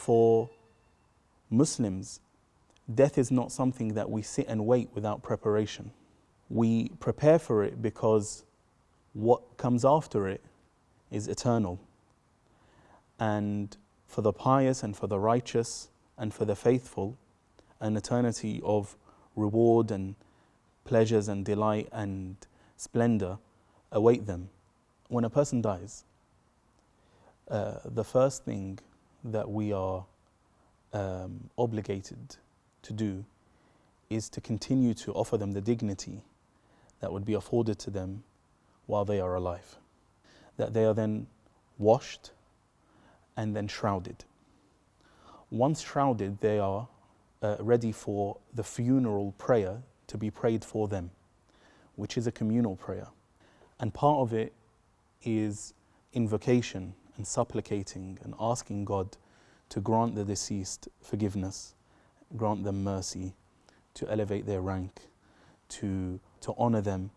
For Muslims, death is not something that we sit and wait without preparation. We prepare for it because what comes after it is eternal. And for the pious and for the righteous and for the faithful, an eternity of reward and pleasures and delight and splendor await them. When a person dies, the first thing that we are obligated to do is to continue to offer them the dignity that would be afforded to them while they are alive. That they are then washed and then shrouded. Once shrouded, they are ready for the funeral prayer to be prayed for them, which is a communal prayer. And part of it is invocation and supplicating and asking God to grant the deceased forgiveness, grant them mercy, to elevate their rank, to honor them.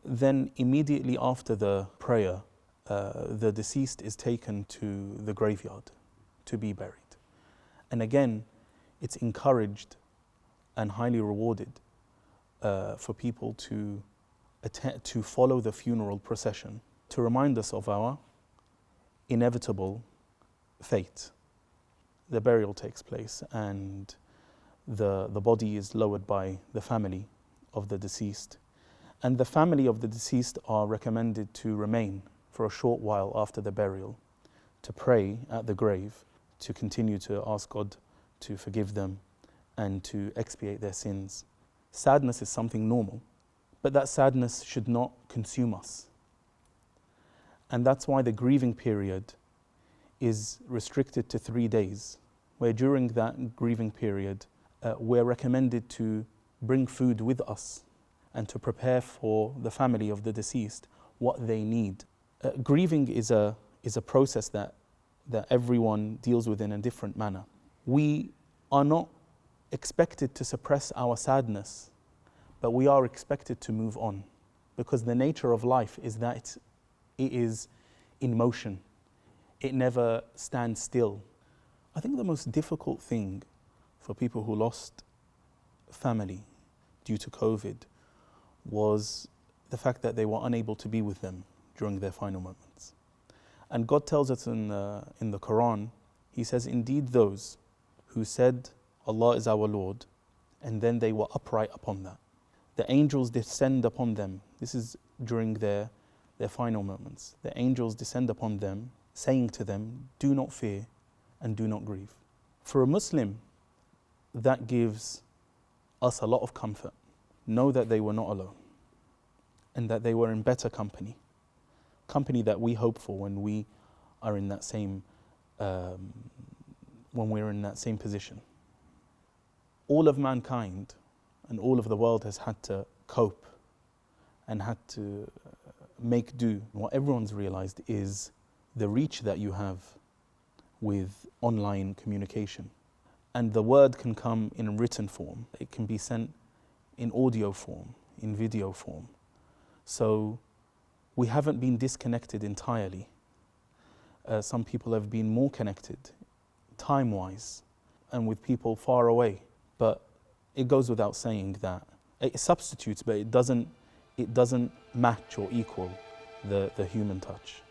Then immediately after the prayer, the deceased is taken to the graveyard to be buried. And again, it's encouraged and highly rewarded for people to follow the funeral procession, to remind us of our inevitable fate. The burial takes place and the body is lowered by the family of the deceased. And the family of the deceased are recommended to remain for a short while after the burial, to pray at the grave, to continue to ask God to forgive them and to expiate their sins. Sadness is something normal, but that sadness should not consume us. And that's why the grieving period is restricted to 3 days, where during that grieving period, we're recommended to bring food with us and to prepare for the family of the deceased what they need. Grieving is a process that everyone deals with in a different manner. We are not expected to suppress our sadness, but we are expected to move on, because the nature of life is that it is in motion. It never stands still. I think the most difficult thing for people who lost family due to COVID was the fact that they were unable to be with them during their final moments. And God tells us in the Quran, He says, indeed those who said, Allah is our Lord, and then they were upright upon that. The angels descend upon them. This is during their final moments. The angels descend upon them, saying to them, do not fear and do not grieve. For a Muslim, that gives us a lot of comfort. Know that they were not alone and that they were in better company. Company that we hope for when we are in that same, when we're in that same position. All of mankind and all of the world has had to cope and had to make do. What everyone's realized is the reach that you have with online communication. And the word can come in written form. It can be sent in audio form, in video form. So we haven't been disconnected entirely. Some people have been more connected, time-wise, and with people far away. But it goes without saying that it substitutes, but it doesn't match or equal the human touch.